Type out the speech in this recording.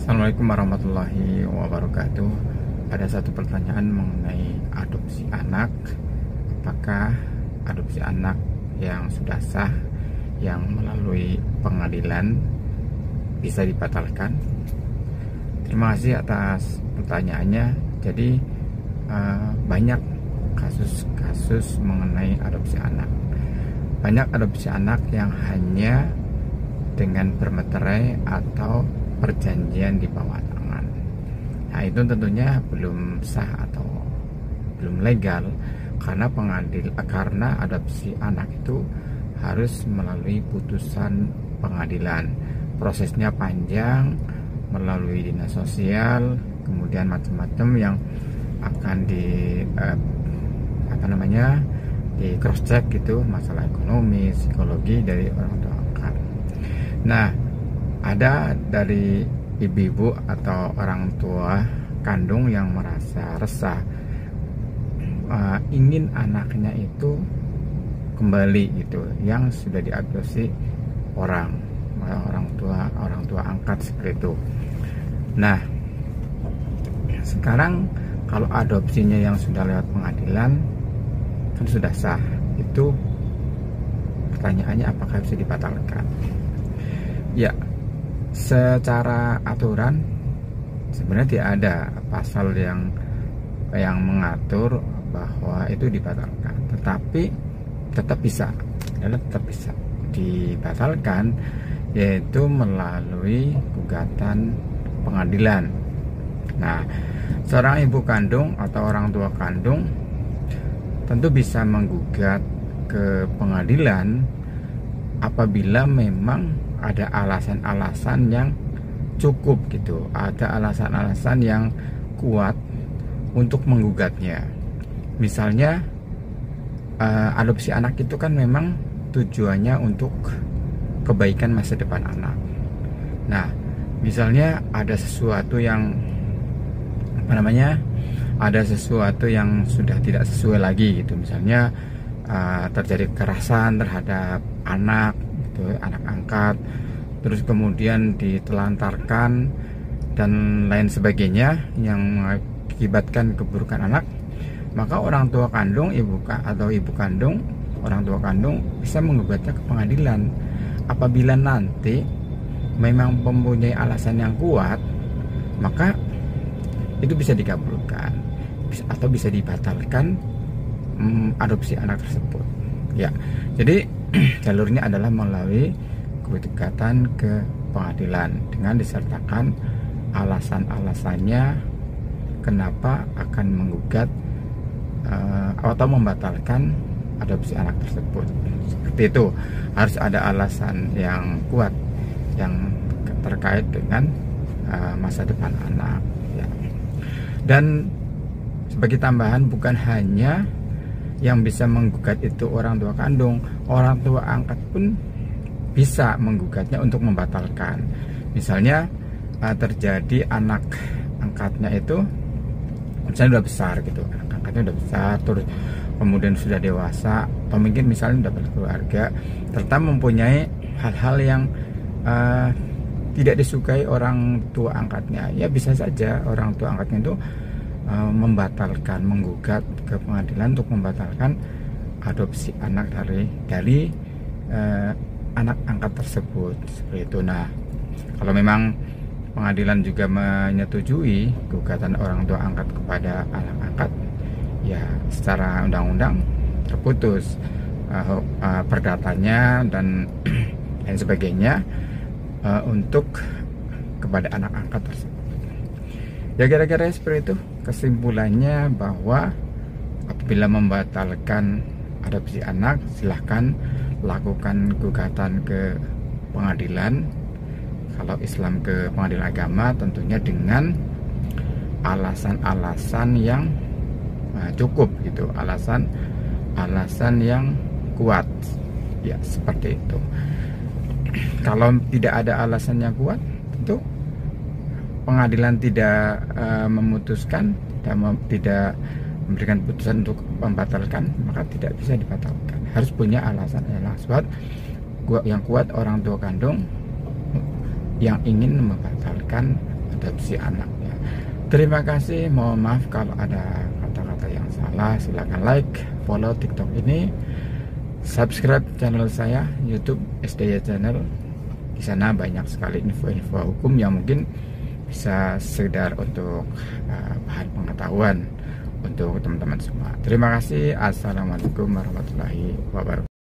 Assalamualaikum warahmatullahi wabarakatuh. Ada satu pertanyaan mengenai adopsi anak. Apakah adopsi anak yang sudah sah, yang melalui pengadilan, bisa dibatalkan? Terima kasih atas pertanyaannya. Jadi banyak kasus-kasus mengenai adopsi anak. Banyak adopsi anak yang hanya dengan bermeterai atau perjanjian di bawah tangan. Nah, itu tentunya belum sah atau belum legal karena adopsi anak itu harus melalui putusan pengadilan. Prosesnya panjang, melalui dinas sosial, kemudian macam-macam yang akan di di cross check gitu, masalah ekonomi, psikologi dari orang tua angkat. Nah, ada dari ibu-ibu atau orang tua kandung yang merasa resah, ingin anaknya itu kembali gitu, yang sudah diadopsi orang tua angkat seperti itu. Nah, sekarang kalau adopsinya yang sudah lewat pengadilan kan sudah sah, itu pertanyaannya apakah bisa dibatalkan? Ya, secara aturan sebenarnya tidak ada pasal yang mengatur bahwa itu dibatalkan, tetapi tetap bisa dibatalkan, yaitu melalui gugatan pengadilan. Nah, seorang ibu kandung atau orang tua kandung tentu bisa menggugat ke pengadilan apabila memang ada alasan-alasan yang cukup gitu, ada alasan-alasan yang kuat untuk menggugatnya. Misalnya adopsi anak itu kan memang tujuannya untuk kebaikan masa depan anak. Nah, misalnya ada sesuatu yang sudah tidak sesuai lagi gitu, misalnya terjadi kekerasan terhadap anak, anak angkat, terus kemudian ditelantarkan dan lain sebagainya yang mengakibatkan keburukan anak, maka orang tua kandung, ibu kandung, orang tua kandung bisa menggugatnya ke pengadilan. Apabila nanti memang mempunyai alasan yang kuat, maka itu bisa dikabulkan atau bisa dibatalkan adopsi anak tersebut. Ya, jadi jalurnya adalah melalui gugatan ke pengadilan dengan disertakan alasan-alasannya kenapa akan menggugat atau membatalkan adopsi anak tersebut. Seperti itu, harus ada alasan yang kuat yang terkait dengan masa depan anak. Ya. Dan sebagai tambahan, bukan hanya yang bisa menggugat itu orang tua kandung, orang tua angkat pun bisa menggugatnya untuk membatalkan. Misalnya terjadi anak angkatnya itu misalnya udah besar gitu, anak angkatnya udah besar, terus kemudian sudah dewasa, atau mungkin misalnya udah berkeluarga, serta mempunyai hal-hal yang tidak disukai orang tua angkatnya. Ya, bisa saja orang tua angkatnya itu menggugat ke pengadilan untuk membatalkan adopsi anak dari anak angkat tersebut, seperti itu. Nah, kalau memang pengadilan juga menyetujui gugatan orang tua angkat kepada anak angkat, ya secara undang-undang terputus perdatanya dan lain sebagainya untuk kepada anak angkat tersebut. Ya, kira-kira seperti itu kesimpulannya, bahwa apabila membatalkan adopsi anak, silahkan lakukan gugatan ke pengadilan. Kalau Islam ke pengadilan agama, tentunya dengan alasan-alasan yang cukup gitu, alasan yang kuat. Ya, seperti itu. Kalau tidak ada alasan yang kuat, tentu pengadilan tidak memutuskan, tidak memberikan putusan untuk membatalkan, maka tidak bisa dibatalkan. Harus punya alasan yang kuat orang tua kandung yang ingin membatalkan adopsi anak ya. Terima kasih, mohon maaf kalau ada kata-kata yang salah. Silahkan like, follow TikTok ini, subscribe channel saya YouTube SDY Channel. Di sana banyak sekali info-info hukum yang mungkin bisa sekedar untuk bahan pengetahuan untuk teman-teman semua. Terima kasih. Assalamualaikum warahmatullahi wabarakatuh.